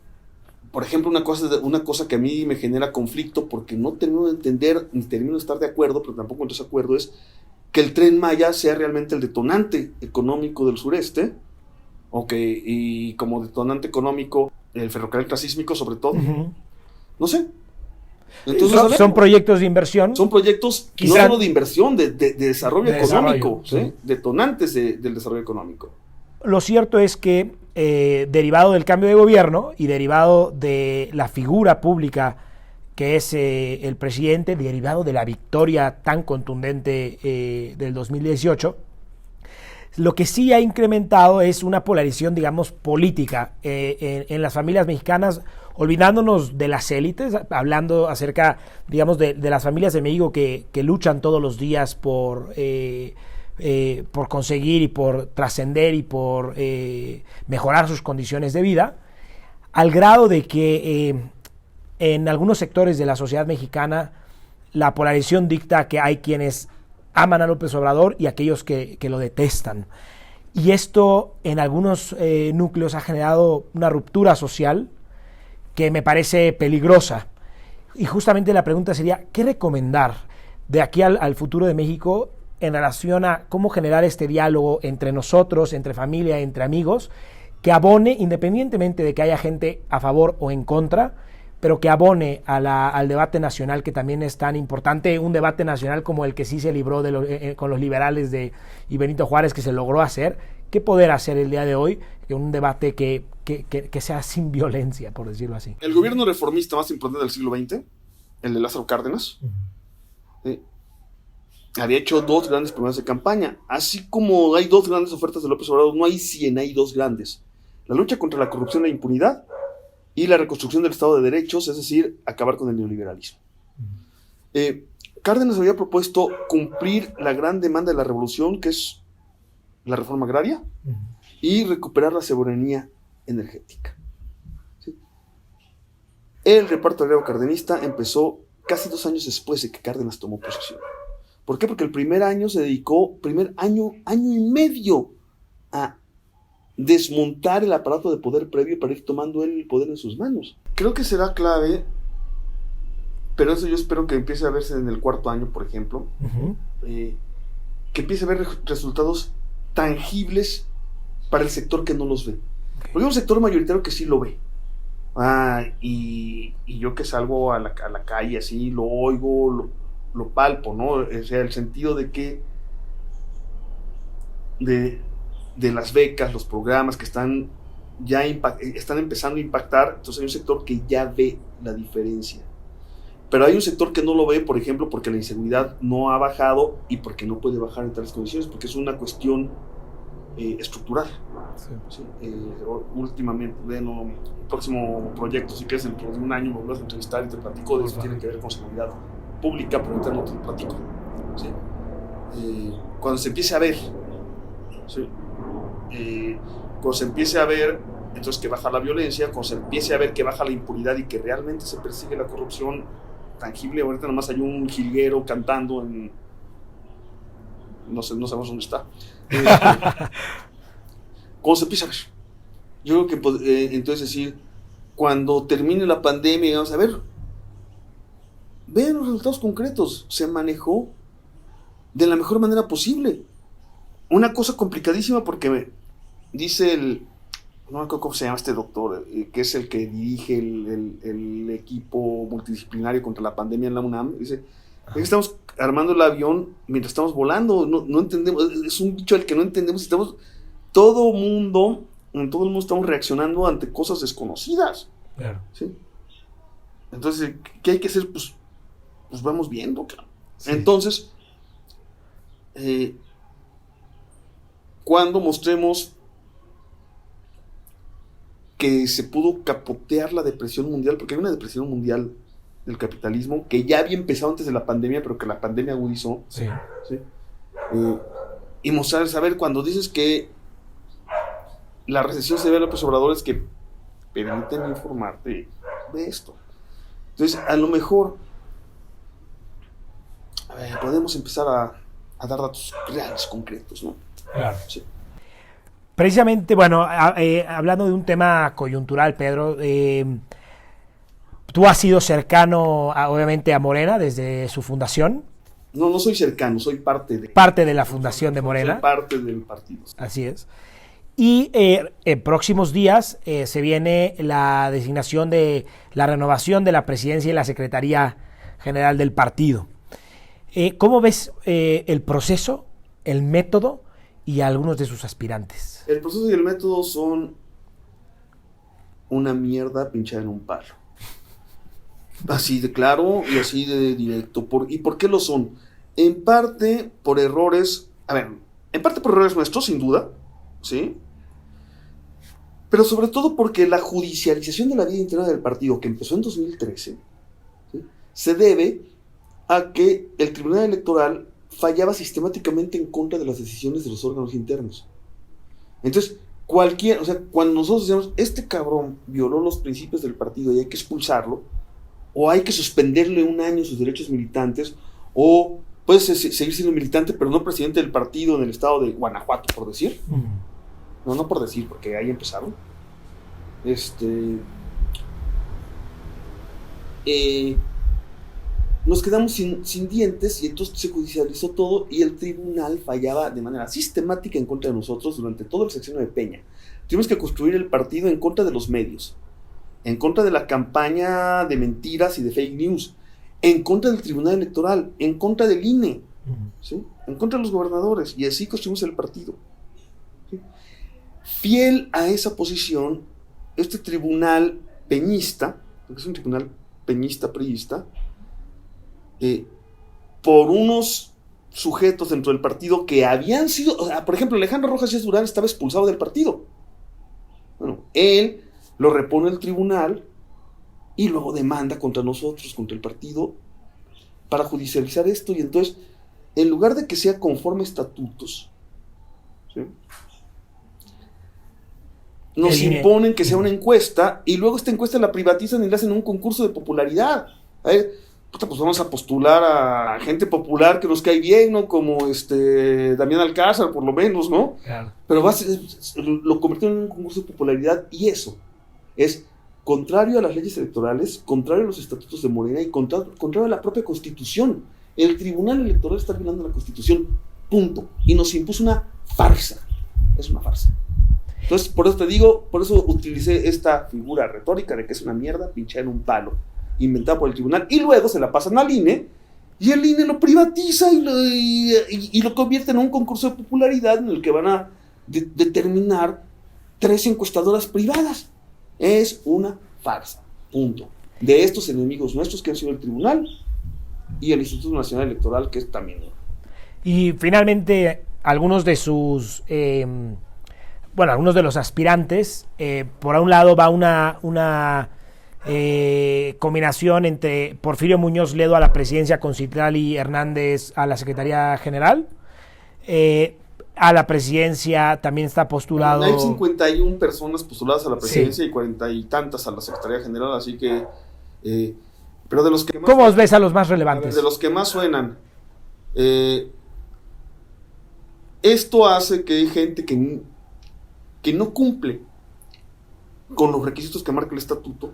por ejemplo, una cosa que a mí me genera conflicto, porque no termino de entender, ni termino de estar de acuerdo, pero tampoco en desacuerdo, es que el Tren Maya sea realmente el detonante económico del sureste, y como detonante económico el ferrocarril transísmico sobre todo. Uh-huh. No sé. Entonces, son proyectos de inversión. Son proyectos no solo de inversión, de desarrollo económico, ¿sí? Detonantes del desarrollo económico. Lo cierto es que derivado del cambio de gobierno y derivado de la figura pública que es el presidente, derivado de la victoria tan contundente del 2018, lo que sí ha incrementado es una polarización, digamos, política en las familias mexicanas, olvidándonos de las élites, hablando acerca, digamos, de las familias de México que luchan todos los días por conseguir y por trascender y por mejorar sus condiciones de vida, al grado de que en algunos sectores de la sociedad mexicana la polarización dicta que hay quienes aman a López Obrador y aquellos que lo detestan. Y esto en algunos núcleos ha generado una ruptura social que me parece peligrosa. Y justamente la pregunta sería, ¿qué recomendar de aquí al futuro de México en relación a cómo generar este diálogo entre nosotros, entre familia, entre amigos, que abone, independientemente de que haya gente a favor o en contra, pero que abone al debate nacional, que también es tan importante, un debate nacional como el que sí se libró con los liberales y Benito Juárez, que se logró hacer? ¿Qué poder hacer el día de hoy? Un debate que sea sin violencia, por decirlo así. El gobierno reformista más importante del siglo XX, el de Lázaro Cárdenas, había hecho 2 grandes promesas de campaña. Así como hay 2 grandes ofertas de López Obrador, no hay 100, hay 2 grandes. La lucha contra la corrupción e la impunidad y la reconstrucción del Estado de Derechos, es decir, acabar con el neoliberalismo. Cárdenas había propuesto cumplir la gran demanda de la revolución, que es la reforma agraria, y recuperar la soberanía energética. ¿Sí? El reparto agrario cardenista empezó casi 2 años después de que Cárdenas tomó posesión. ¿Por qué? Porque el primer año se dedicó, año y medio, a desmontar el aparato de poder previo para ir tomando él el poder en sus manos. Creo que será clave, pero eso yo espero que empiece a verse en el 4.º año, por ejemplo, que empiece a ver resultados tangibles para el sector que no los ve. Porque hay un sector mayoritario que sí lo ve. Y yo que salgo a la calle así, lo oigo, lo palpo, ¿no? O sea, el sentido de que de las becas, los programas que están empezando a impactar, entonces hay un sector que ya ve la diferencia. Pero hay un sector que no lo ve, por ejemplo, porque la inseguridad no ha bajado y porque no puede bajar en tales condiciones, porque es una cuestión estructural. Sí. Últimamente, el próximo proyecto, si quieres, dentro de un año me vas a entrevistar y te platico de eso, tiene que ver con seguridad pública, pero ahorita no te lo platico. ¿Sí? Cuando se empiece a ver, ¿sí? Cuando se empiece a ver, entonces que baja la violencia, cuando se empiece a ver que baja la impunidad y que realmente se persigue la corrupción tangible. Ahorita nada más hay un jilguero cantando en... no sabemos dónde está. Cuando se empieza a ver, yo creo que entonces decir, cuando termine la pandemia, vamos a ver, vean los resultados concretos, se manejó de la mejor manera posible. Una cosa complicadísima porque dice no me acuerdo cómo se llama este doctor, que es el que dirige el equipo multidisciplinario contra la pandemia en la UNAM, dice, es que estamos armando el avión mientras estamos volando, no entendemos, es un bicho al que no entendemos, todo el mundo estamos reaccionando ante cosas desconocidas. Claro. ¿Sí? Entonces, ¿qué hay que hacer? Pues vamos viendo, claro. Sí. Entonces, cuando mostremos que se pudo capotear la depresión mundial, porque hay una depresión mundial del capitalismo que ya había empezado antes de la pandemia, pero que la pandemia agudizó. Sí. ¿Sí? Y mostrar, saber, cuando dices que la recesión se ve a López Obrador, es que permiten informarte de esto. Entonces, a lo mejor podemos empezar a dar datos reales, concretos, ¿no? Claro. Sí. Precisamente, bueno, hablando de un tema coyuntural, Pedro, tú has sido cercano, obviamente, a Morena desde su fundación. No soy cercano, soy parte de la fundación de Morena. Soy parte del partido. Así es. Y en próximos días se viene la designación de la renovación de la presidencia y la secretaría general del partido. ¿Cómo ves el proceso, el método y algunos de sus aspirantes? El proceso y el método son una mierda pinchada en un palo. Así de claro y así de directo. ¿Y por qué lo son? En parte por errores, nuestros, sin duda, ¿sí? Pero sobre todo porque la judicialización de la vida interna del partido, que empezó en 2013, ¿sí?, se debe a que el Tribunal Electoral fallaba sistemáticamente en contra de las decisiones de los órganos internos. Entonces, cuando nosotros decimos, este cabrón violó los principios del partido y hay que expulsarlo, o hay que suspenderle 1 año sus derechos militantes, o puede seguir siendo militante, pero no presidente del partido en el estado de Guanajuato, por decir. No por decir, porque ahí empezaron. Nos quedamos sin dientes y entonces se judicializó todo y el tribunal fallaba de manera sistemática en contra de nosotros durante todo el sexenio de Peña. Tuvimos que construir el partido en contra de los medios, en contra de la campaña de mentiras y de fake news, en contra del Tribunal Electoral, en contra del INE, ¿sí?, en contra de los gobernadores, y así construimos el partido. ¿Sí? Fiel a esa posición, este tribunal peñista, porque es un tribunal peñista, priista, por unos sujetos dentro del partido que habían sido, por ejemplo, Alejandro Rojas Díaz Durán estaba expulsado del partido. Bueno, él lo repone el tribunal y luego demanda contra nosotros, contra el partido, para judicializar esto. Y entonces, en lugar de que sea conforme a estatutos, ¿sí?, nos imponen que sea una encuesta y luego esta encuesta la privatizan y la hacen un concurso de popularidad. Pues vamos a postular a gente popular que nos cae bien, ¿no? Como Damián Alcázar, por lo menos, ¿no? Claro. Pero lo convirtieron en un concurso de popularidad y eso es contrario a las leyes electorales, contrario a los estatutos de Morena y contrario a la propia Constitución. El Tribunal Electoral está violando la Constitución, punto. Y nos impuso una farsa. Es una farsa. Entonces, por eso te digo, por eso utilicé esta figura retórica de que es una mierda pinchada en un palo, inventada por el tribunal, y luego se la pasan al INE, y el INE lo privatiza y lo convierte en un concurso de popularidad en el que van a determinar 3 encuestadoras privadas. Es una farsa, punto. De estos enemigos nuestros que han sido el tribunal y el Instituto Nacional Electoral, que es también. Y finalmente, algunos de sus... algunos de los aspirantes, por un lado va una combinación entre Porfirio Muñoz Ledo a la presidencia con Citlali Hernández a la Secretaría General. A la presidencia también está postulado... Hay 51 personas postuladas a la presidencia, sí, y 40 y tantas a la Secretaría General, así que... pero de los que más... ¿Cómo os ves a los más relevantes? De los que más suenan... esto hace que hay gente que no cumple con los requisitos que marca el estatuto,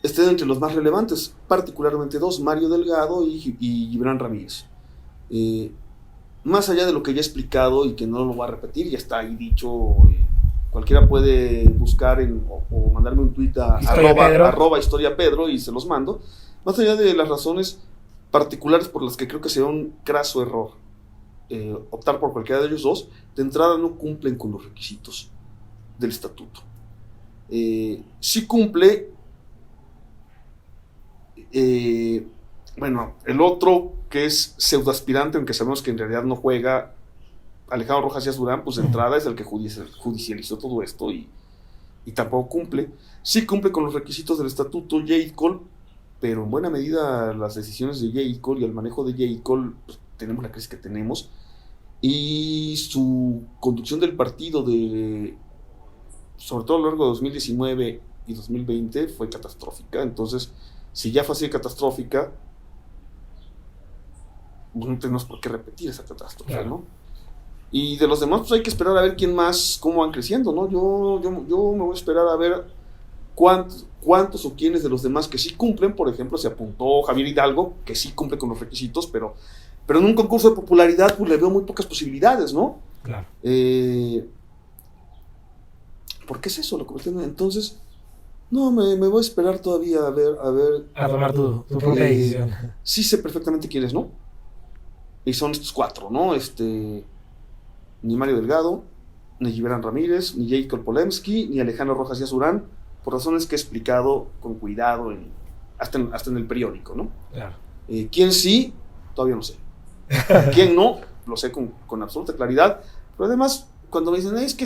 estén entre los más relevantes, particularmente 2, Mario Delgado y Gibran Ramírez. Más allá de lo que ya he explicado y que no lo voy a repetir, ya está ahí dicho, cualquiera puede buscar o mandarme un tuit a @historiapedro y se los mando. Más allá de las razones particulares por las que creo que sería un craso error optar por cualquiera de ellos 2, de entrada no cumplen con los requisitos del estatuto. Sí cumple, el otro que es pseudoaspirante, aunque sabemos que en realidad no juega, Alejandro Rojas Díaz Durán, pues de entrada es el que judicializó todo esto y tampoco cumple. Sí cumple con los requisitos del estatuto Jade Cole, pero en buena medida las decisiones de Jade Cole y el manejo de Jade Cole, pues, tenemos la crisis que tenemos, y su conducción del partido sobre todo a lo largo de 2019 y 2020 fue catastrófica. Entonces, si ya fue así catastrófica, pues no tenemos por qué repetir esa catástrofe, claro, ¿no? Y de los demás, pues hay que esperar a ver quién más, cómo van creciendo, ¿no? Yo me voy a esperar a ver cuántos o quiénes de los demás que sí cumplen. Por ejemplo, se apuntó Javier Hidalgo, que sí cumple con los requisitos, pero en un concurso de popularidad pues le veo muy pocas posibilidades, ¿no? Claro. ¿Por qué es eso? Entonces, no, me voy a esperar todavía a ver. A tomar tu propia decisión. Sí sé perfectamente quiénes, ¿no? Y son estos 4, ¿no? Ni Mario Delgado, ni Gibran Ramírez, ni Jacob Polemski, ni Alejandro Rojas Díaz Durán, por razones que he explicado con cuidado hasta en el periódico, ¿no? Claro. ¿Quién sí? Todavía no sé. ¿Quién no? Lo sé con absoluta claridad. Pero además, cuando me dicen, es que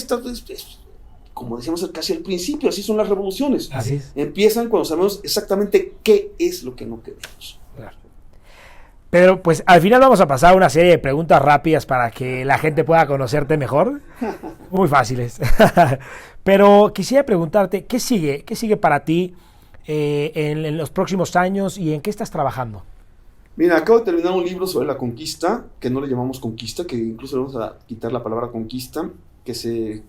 como decíamos casi al principio, así son las revoluciones. Así es. Empiezan cuando sabemos exactamente qué es lo que no queremos. Claro. Pedro, pues al final vamos a pasar a una serie de preguntas rápidas para que la gente pueda conocerte mejor. Muy fáciles. Pero quisiera preguntarte, ¿qué sigue para ti en los próximos años y en qué estás trabajando? Mira, acabo de terminar un libro sobre la conquista, que no le llamamos conquista, que incluso le vamos a quitar la palabra conquista, que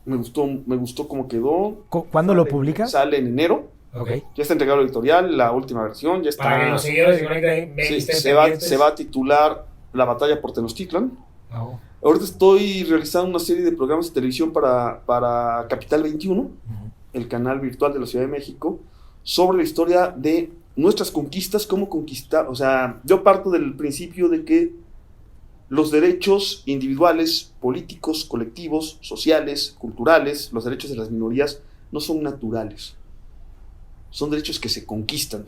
me gustó cómo quedó. ¿Cuándo lo publicas? Sale en enero. Okay. Ya está entregado al editorial, la última versión, ya está. Para que los seguidores se va a titular La batalla por Tenochtitlan. Oh. Ahorita estoy realizando una serie de programas de televisión para Capital 21, el canal virtual de la Ciudad de México, sobre la historia de nuestras conquistas, cómo conquistar. O sea, yo parto del principio de que los derechos individuales, políticos, colectivos, sociales, culturales, los derechos de las minorías no son naturales. Son derechos que se conquistan.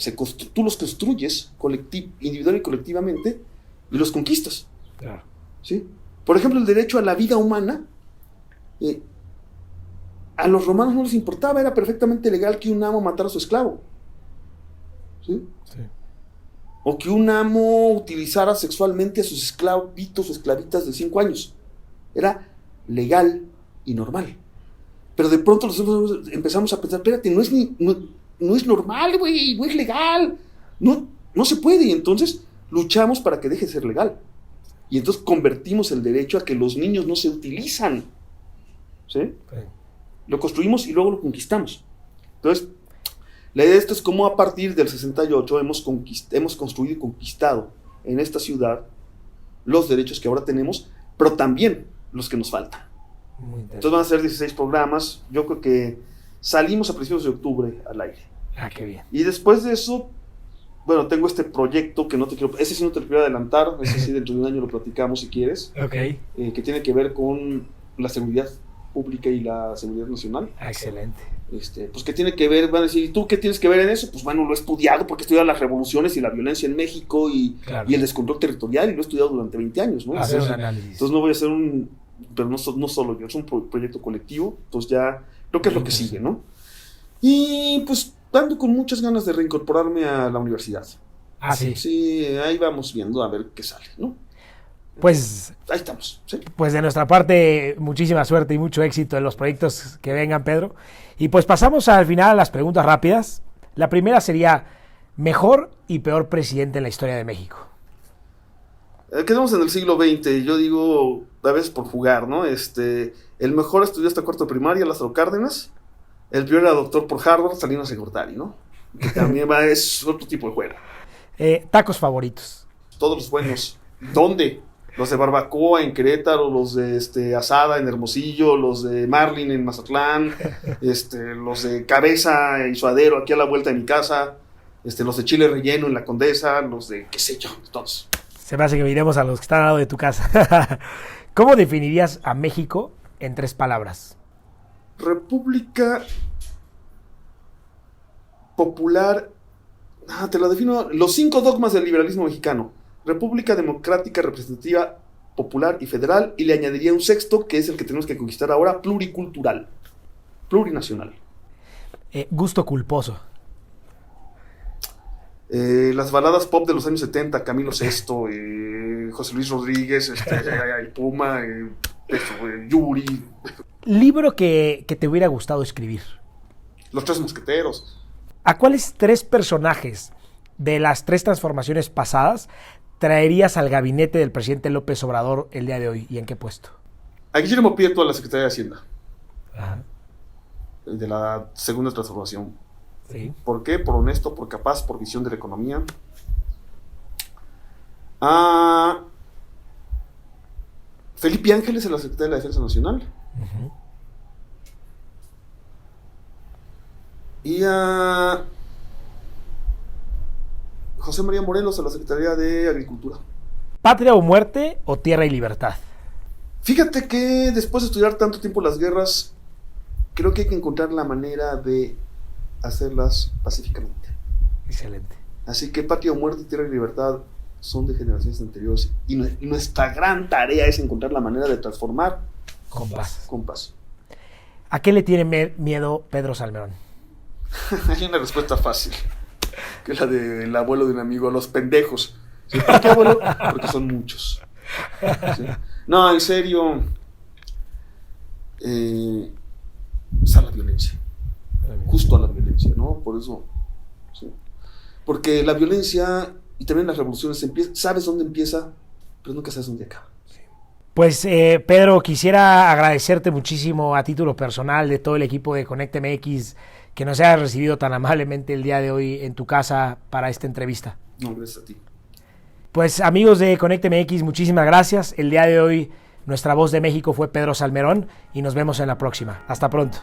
Tú los construyes individual y colectivamente y los conquistas. Claro. ¿Sí? Por ejemplo, el derecho a la vida humana, a los romanos no les importaba, era perfectamente legal que un amo matara a su esclavo. ¿Sí? Sí. O que un amo utilizara sexualmente a sus esclavitos o esclavitas de 5 años. Era legal y normal. Pero de pronto nosotros empezamos a pensar, espérate, no es normal, güey, no es legal, no se puede. Y entonces luchamos para que deje de ser legal. Y entonces convertimos el derecho a que los niños no se utilizan. ¿Sí? Lo construimos y luego lo conquistamos. Entonces, la idea de esto es cómo a partir del 68 hemos construido y conquistado en esta ciudad los derechos que ahora tenemos, pero también los que nos faltan. Entonces van a ser 16 programas. Yo creo que salimos a principios de octubre al aire. Qué bien. Y después de eso, bueno, tengo este proyecto que ese sí no te lo quiero adelantar, ese sí dentro de un año lo platicamos si quieres, que tiene que ver con la seguridad pública y la seguridad nacional. Excelente. Pues que tiene que ver, van a decir, ¿tú qué tienes que ver en eso? Pues bueno, lo he estudiado porque he estudiado las revoluciones y la violencia en México y el descontrol territorial, y lo he estudiado durante 20 años, ¿no? Hacer un análisis. Entonces no voy a hacer pero no solo yo, es un proyecto colectivo, entonces ya creo que es lo que sigue, ¿no? Y pues ando con muchas ganas de reincorporarme a la universidad. Sí. Sí, ahí vamos viendo a ver qué sale, ¿no? Pues ahí estamos, ¿sí? Pues de nuestra parte, muchísima suerte y mucho éxito en los proyectos que vengan, Pedro. Y pues pasamos al final a las preguntas rápidas. La primera sería, ¿mejor y peor presidente en la historia de México? Quedamos en el siglo XX, yo digo, a veces por jugar, ¿no? El mejor estudió hasta cuarto de primaria, Lázaro Cárdenas. El peor era doctor por Harvard, Salinas de Gortari, ¿no? Que también es otro tipo de juego. Tacos favoritos. Todos los buenos. ¿Dónde? Los de barbacoa en Querétaro, los de asada en Hermosillo, los de Marlin en Mazatlán, los de cabeza y suadero aquí a la vuelta de mi casa, los de chile relleno en La Condesa, los de qué sé yo, todos. Se me hace que miremos a los que están al lado de tu casa. ¿Cómo definirías a México en 3 palabras? República popular. Te lo defino. Los 5 dogmas del liberalismo mexicano. República democrática, representativa, popular y federal. Y le añadiría un 6º, que es el que tenemos que conquistar ahora, pluricultural, plurinacional. Gusto culposo. Las baladas pop de los años 70, Camilo Sesto, José Luis Rodríguez, Puma, Yuri. ¿Libro que te hubiera gustado escribir? Los 3 mosqueteros. ¿A cuáles 3 personajes de las 3 transformaciones pasadas traerías al gabinete del presidente López Obrador el día de hoy, y en qué puesto? A Guillermo Prieto, a la Secretaría de Hacienda. Ajá. De la segunda transformación. Sí. ¿Por qué? Por honesto, por capaz, por visión de la economía. A Felipe Ángeles, a la Secretaría de la Defensa Nacional. Uh-huh. Y a José María Morelos, a la Secretaría de Agricultura. ¿Patria o muerte o tierra y libertad? Fíjate que después de estudiar tanto tiempo las guerras, creo que hay que encontrar la manera de hacerlas pacíficamente. Excelente. Así que patria o muerte, tierra y libertad son de generaciones anteriores. Y nuestra gran tarea es encontrar la manera de transformar con paz. Con paz. ¿A qué le tiene miedo Pedro Salmerón? Hay una respuesta fácil, que es la del abuelo de un amigo, a los pendejos. ¿Sí? ¿Por qué, abuelo? Porque son muchos. ¿Sí? No, en serio, es a la violencia, justo a la violencia, ¿no? Por eso, ¿sí? Porque la violencia y también las revoluciones sabes dónde empieza, pero nunca sabes dónde acaba. Pues Pedro, quisiera agradecerte muchísimo a título personal de todo el equipo de Conecte MX que nos haya recibido tan amablemente el día de hoy en tu casa para esta entrevista. No, gracias a ti. Pues amigos de Conecte MX, muchísimas gracias. El día de hoy nuestra voz de México fue Pedro Salmerón y nos vemos en la próxima. Hasta pronto.